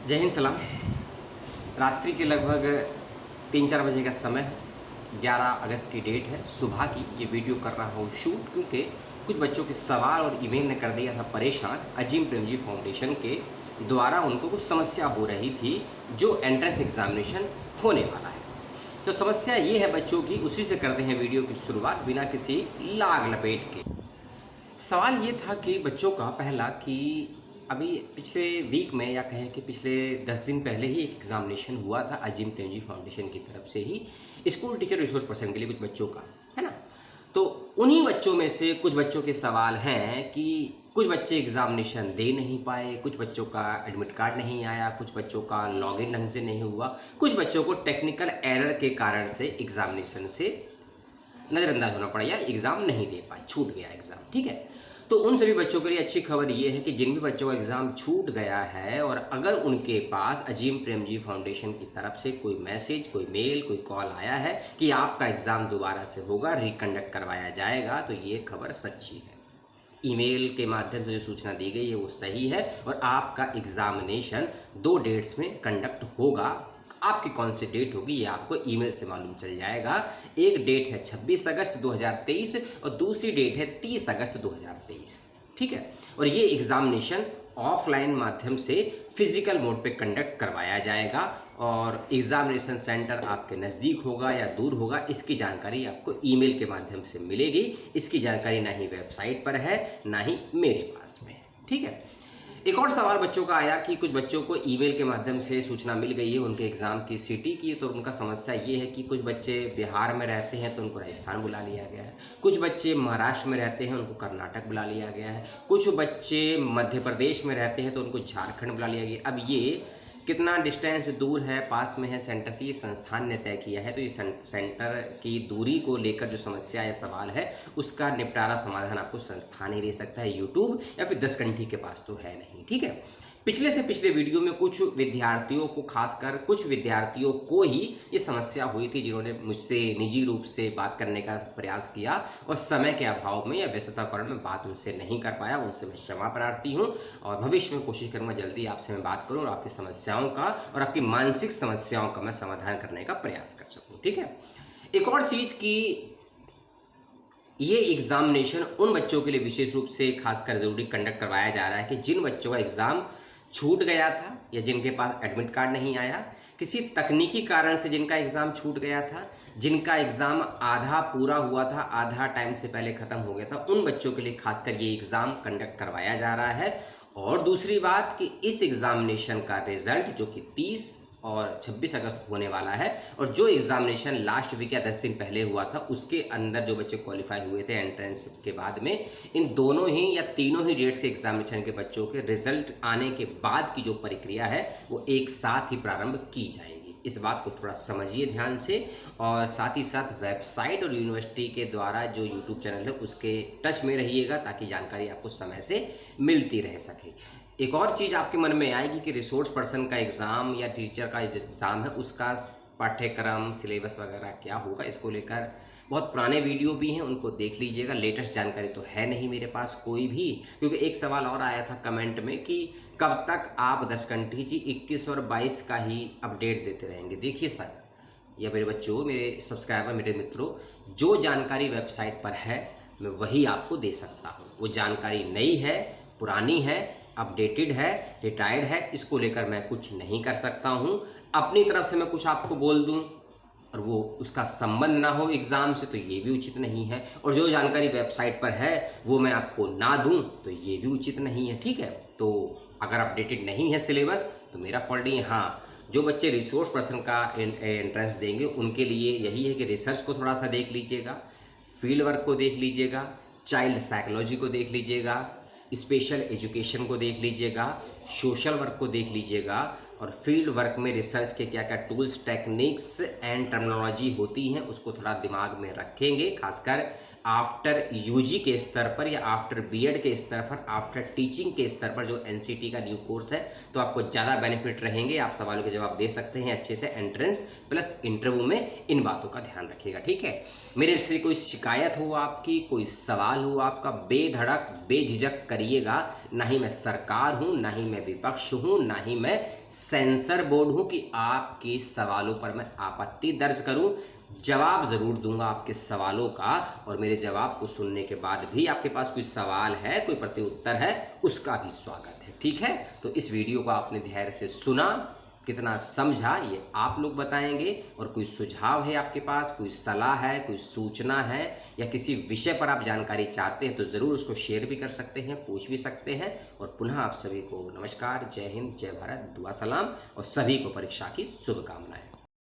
जय हिंद सलाम। रात्रि के लगभग 3-4 बजे का समय है। 11 अगस्त की डेट है। सुबह की ये वीडियो कर रहा हूँ शूट, क्योंकि कुछ बच्चों के सवाल और ईमेल ने कर दिया था परेशान। अजीम प्रेमजी फाउंडेशन के द्वारा उनको कुछ समस्या हो रही थी जो एंट्रेंस एग्जामिनेशन होने वाला है। तो समस्या ये है बच्चों की, उसी से करते हैं वीडियो की शुरुआत बिना किसी लाग लपेट के। सवाल ये था कि बच्चों का पहला कि अभी पिछले वीक में या कहें कि पिछले 10 दिन पहले ही एक एग्जामिनेशन हुआ था अजीम प्रेमजी फाउंडेशन की तरफ से ही स्कूल टीचर रिसोर्स पर्सन के लिए कुछ बच्चों का, है ना। तो उन्हीं बच्चों में से कुछ बच्चों के सवाल हैं कि कुछ बच्चे एग्जामिनेशन दे नहीं पाए, कुछ बच्चों का एडमिट कार्ड नहीं आया, कुछ बच्चों का लॉगिन ढंग से नहीं हुआ, कुछ बच्चों को टेक्निकल एरर के कारण से एग्जामिनेशन से नज़रअंदाज होना पड़ा या एग्ज़ाम नहीं दे पाए, छूट गया एग्ज़ाम, ठीक है। तो उन सभी बच्चों के लिए अच्छी खबर ये है कि जिन भी बच्चों का एग्ज़ाम छूट गया है और अगर उनके पास अजीम प्रेमजी फाउंडेशन की तरफ से कोई मैसेज, कोई मेल, कोई कॉल आया है कि आपका एग्ज़ाम दोबारा से होगा, रिकंडक्ट करवाया जाएगा, तो ये खबर सच्ची है। ईमेल के माध्यम से जो सूचना दी गई है वो सही है और आपका एग्ज़ामिनेशन 2 डेट्स में कंडक्ट होगा। आपकी कौन सी डेट होगी ये आपको ईमेल से मालूम चल जाएगा। एक डेट है 26 अगस्त 2023 और दूसरी डेट है 30 अगस्त 2023, ठीक है। और ये एग्ज़ामिनेशन ऑफलाइन माध्यम से फिजिकल मोड पे कंडक्ट करवाया जाएगा और एग्ज़ामिनेशन सेंटर आपके नज़दीक होगा या दूर होगा, इसकी जानकारी आपको ईमेल के माध्यम से मिलेगी। इसकी जानकारी ना ही वेबसाइट पर है ना ही मेरे पास में, ठीक है। एक और सवाल बच्चों का आया कि कुछ बच्चों को ईमेल के माध्यम से सूचना मिल गई है उनके एग्ज़ाम की सिटी की, तो उनका समस्या ये है कि कुछ बच्चे बिहार में रहते हैं तो उनको राजस्थान बुला लिया गया है, कुछ बच्चे महाराष्ट्र में रहते हैं उनको कर्नाटक बुला लिया गया है, कुछ बच्चे मध्य प्रदेश में रहते हैं तो उनको झारखंड बुला लिया गया। अब ये कितना डिस्टेंस दूर है, पास में है सेंटर से, ये संस्थान ने तय किया है। तो ये सेंटर की दूरी को लेकर जो समस्या या सवाल है उसका निपटारा समाधान आपको संस्थान ही दे सकता है, यूट्यूब या फिर 10 घंटे के पास तो है नहीं, ठीक है। पिछले से पिछले वीडियो में कुछ विद्यार्थियों को, खासकर कुछ विद्यार्थियों को ही ये समस्या हुई थी जिन्होंने मुझसे निजी रूप से बात करने का प्रयास किया और समय के अभाव में या व्यस्तता कारण में बात उनसे नहीं कर पाया। उनसे मैं क्षमा प्रार्थी हूँ और भविष्य में कोशिश करूँगा जल्दी आपसे मैं बात करूँ और आपकी समस्याओं का और आपकी मानसिक समस्याओं का मैं समाधान करने का प्रयास कर सकूँ, ठीक है। एक और चीज़ की ये एग्जामिनेशन उन बच्चों के लिए विशेष रूप से खासकर ज़रूरी कंडक्ट करवाया जा रहा है कि जिन बच्चों का एग्ज़ाम छूट गया था या जिनके पास एडमिट कार्ड नहीं आया, किसी तकनीकी कारण से जिनका एग्ज़ाम छूट गया था, जिनका एग्ज़ाम आधा पूरा हुआ था, आधा टाइम से पहले ख़त्म हो गया था, उन बच्चों के लिए खासकर ये एग्ज़ाम कंडक्ट करवाया जा रहा है। और दूसरी बात कि इस एग्ज़ामिनेशन का रिज़ल्ट जो कि 30 और 26 अगस्त होने वाला है और जो एग्ज़ामिनेशन लास्ट वीक या 10 दिन पहले हुआ था उसके अंदर जो बच्चे क्वालिफाई हुए थे एंट्रेंस के बाद में, इन दोनों ही या तीनों ही डेट्स के एग्ज़ामिनेशन के बच्चों के रिज़ल्ट आने के बाद की जो प्रक्रिया है वो एक साथ ही प्रारंभ की जाएगी। इस बात को थोड़ा समझिए ध्यान से और साथ ही साथ वेबसाइट और यूनिवर्सिटी के द्वारा जो यूट्यूब चैनल है उसके टच में रहिएगा ताकि जानकारी आपको समय से मिलती रह सके। एक और चीज़ आपके मन में आएगी कि रिसोर्स पर्सन का एग्ज़ाम या टीचर का एग्ज़ाम है उसका पाठ्यक्रम, सिलेबस वगैरह क्या होगा, इसको लेकर बहुत पुराने वीडियो भी हैं, उनको देख लीजिएगा। लेटेस्ट जानकारी तो है नहीं मेरे पास कोई भी, क्योंकि एक सवाल और आया था कमेंट में कि कब तक आप 10 घंटे जी 21 और 22 का ही अपडेट देते रहेंगे। देखिए सर या मेरे बच्चों, मेरे सब्सक्राइबर, मेरे मित्रों, जो जानकारी वेबसाइट पर है मैं वही आपको दे सकता हूँ। वो जानकारी नई है, पुरानी है, अपडेटेड है, रिटायर्ड है, इसको लेकर मैं कुछ नहीं कर सकता हूँ। अपनी तरफ से मैं कुछ आपको बोल दूँ और वो उसका संबंध ना हो एग्ज़ाम से तो ये भी उचित नहीं है, और जो जानकारी वेबसाइट पर है वो मैं आपको ना दूँ तो ये भी उचित नहीं है, ठीक है। तो अगर अपडेटेड नहीं है सिलेबस तो मेरा फॉल्ट नहीं है। हाँ, जो बच्चे रिसोर्स पर्सन का एंट्रेंस देंगे उनके लिए यही है कि रिसर्च को थोड़ा सा देख लीजिएगा, फील्ड वर्क को देख लीजिएगा, चाइल्ड साइकोलॉजी को देख लीजिएगा, स्पेशल एजुकेशन को देख लीजिएगा, सोशल वर्क को देख लीजिएगा और फील्ड वर्क में रिसर्च के क्या क्या टूल्स, टेक्निक्स एंड टर्मिनोलॉजी होती हैं उसको थोड़ा दिमाग में रखेंगे। खासकर आफ्टर यूजी के स्तर पर या आफ्टर बीएड के स्तर पर, आफ्टर टीचिंग के स्तर पर जो एनसीटी का न्यू कोर्स है, तो आपको ज़्यादा बेनिफिट रहेंगे। आप सवालों के जवाब दे सकते हैं अच्छे से एंट्रेंस प्लस इंटरव्यू में। इन बातों का ध्यान रखिएगा, ठीक है। मेरे से कोई शिकायत हो आपकी, कोई सवाल हो आपका, बेधड़क बेझिझक करिएगा। ना ही मैं सरकार हूँ, ना ही मैं विपक्ष हूँ, ना ही मैं सेंसर बोर्ड हूँ कि आपके सवालों पर मैं आपत्ति दर्ज करूँ। जवाब ज़रूर दूंगा आपके सवालों का, और मेरे जवाब को सुनने के बाद भी आपके पास कोई सवाल है, कोई प्रत्युत्तर है, उसका भी स्वागत है। ठीक है, तो इस वीडियो को आपने धैर्य से सुना, कितना समझा ये आप लोग बताएंगे। और कोई सुझाव है आपके पास, कोई सलाह है, कोई सूचना है, या किसी विषय पर आप जानकारी चाहते हैं तो ज़रूर उसको शेयर भी कर सकते हैं, पूछ भी सकते हैं। और पुनः आप सभी को नमस्कार, जय हिंद, जय भारत, दुआ सलाम, और सभी को परीक्षा की शुभकामनाएं।